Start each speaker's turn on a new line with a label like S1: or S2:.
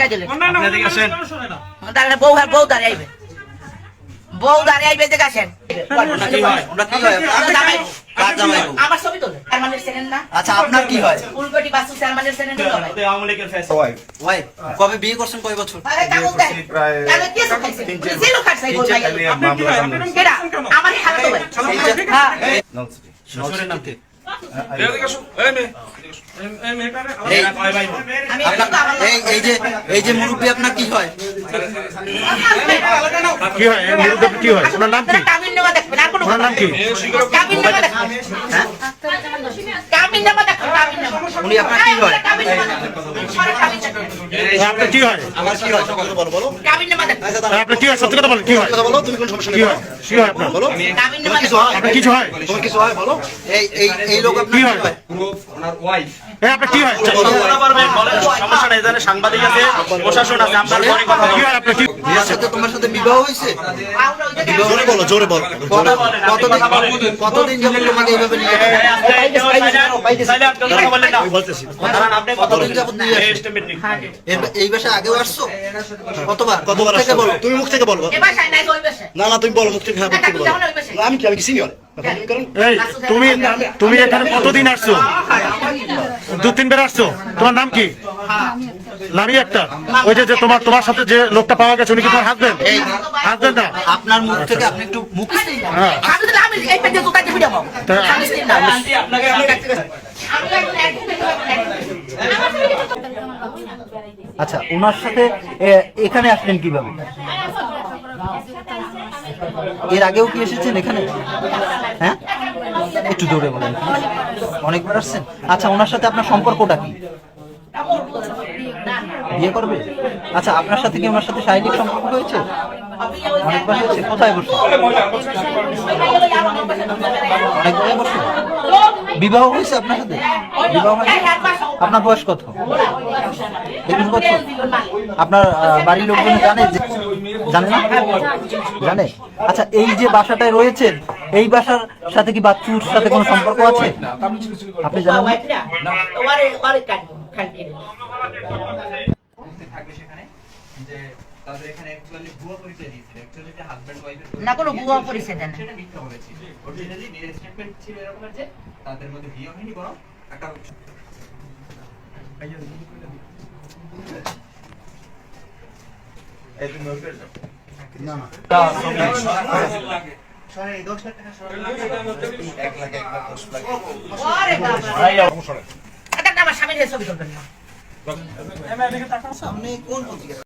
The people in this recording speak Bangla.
S1: টাকা দিলে
S2: আপনি এদিকে আসেন।
S1: তাহলে বউ দাঁড়িয়ে আইবে যে আসেন
S3: ওনার কি হয়? কার জামাই?
S1: আমার ছবি তোলে চেয়ারম্যানের চেনেন না?
S3: আচ্ছা আপনার কি হয়?
S1: ফুলকটি বাসু চেয়ারম্যানের চেনেন না ভাই?
S2: আওয়ামী লীগের ফেস।
S3: ওয়াই কবে বিয়ে করছেন, কয় বছর?
S1: আরে কাগজ দেন তাহলে কি খাইছে জিরো খাইছে বল ভাই কেডা আমার হাত তো ভাই হ্যাঁ
S3: শ্বশুরের নাম কি? এই যে মুরব্বী আপনার কি হয়?
S4: কি হয় এই মুরব্বি কি হয়? ওনার নাম কি?
S1: কামিননামা দেখবেন আর কোনো
S4: ওনার নাম কি?
S1: কামিননামা দেখবেন
S3: হ্যাঁ
S1: কামিননামা দেখবেন কামিননামা
S3: উনি আপনার কি হয়?
S4: আপনার কি হয়?
S3: আমার কি হয়? বলো বলো।
S1: কামিননামা দেখবেন
S4: আপনার কি হয়? সত্যি কথা বলেন, কি হয়?
S3: কথা বলো, তুমি কোন সমস্যা
S4: কি হয়? কি হয় আপনার?
S3: বলো।
S1: কামিননামা
S3: কিছু হয়?
S4: আপনার কিছু হয়?
S3: তোমার কিছু হয় বলো। এই লোক আপনার
S4: কি
S3: কি
S4: হয়?
S3: হয়?
S4: আপনার কি হয়?
S2: সমস্যা নেই, এখানে সাংবাদিক আছে, প্রশাসন আছে, আপনার পরে কথা
S4: কি
S2: বলবো।
S4: হয় আপনার কি?
S3: এর সাথে তোমার সাথে বিবাহ হয়েছে? বিবাহ
S1: জোরে
S3: বলো, জোরে বলো। কতদিন যাবত তোমাকে এইভাবে নিয়ে যাবে? কতদিন যাবত নিয়ে আসছে? এই বাসায় আগেও আসছো? কতবার থেকে বলো, তুমি মুখ থেকে বলো।
S1: এবার সাই নাই ওই বেশে
S3: না তুমি বলো, মুখ থেকে হ্যাঁ, মুখ থেকে বলো।
S1: ওই বেশে
S3: আমি কি সিনিয়র?
S4: এই তুমি এখানে কতদিন আসছো? 2-3 বার আসছো? তোমার নাম কি? লামি একটা। ওই যে তোমার সাথে যে লোকটা পাওয়া গেছে উনি কি তোমার হাজবেন্ড? হাজবেন্ড না?
S3: আপনার মুখ থেকে আপনি একটু মুখ
S4: হ্যাঁ।
S1: আমি তো আমি এই পেটে জুতা দিয়ে যাবো আমি স্ত্রী না
S3: আচ্ছা ওনার সাথে এখানে আসলেন কিভাবে? এর আগেও কি এসেছেন এখানে? হ্যাঁ একটু জোরে বলেন। অনেকবার আসছেন? আচ্ছা ওনার সাথে আপনার সম্পর্কটা কি? বিয়ে করবে? আচ্ছা আপনার সাথে কি ওনার সাথে শারীরিক সম্পর্ক হয়েছে? অনেকবার হয়েছে? কোথায় বসে? অনেকবার বসে? বিবাহ হয়েছে আপনার সাথে? বিবাহ হয়েছে? আপনার বয়স কত? 21 বছর? আপনার বাড়ির লোকজন জানে না? জানে? আচ্ছা এই যে বাসাটায় রয়েছেন এই বাসার সাথে কি বাচ্চুর সাথে কোনো সম্পর্ক আছে? আপনি জানেন না?
S1: না কোনো বুয়া পরিচয় দেন
S5: তাদের মধ্যে বিয়ে হয়নি, বরং একটা
S1: আমার স্বামীর ছবি তুলবেন না
S3: সামনে কোন পত্রিকা?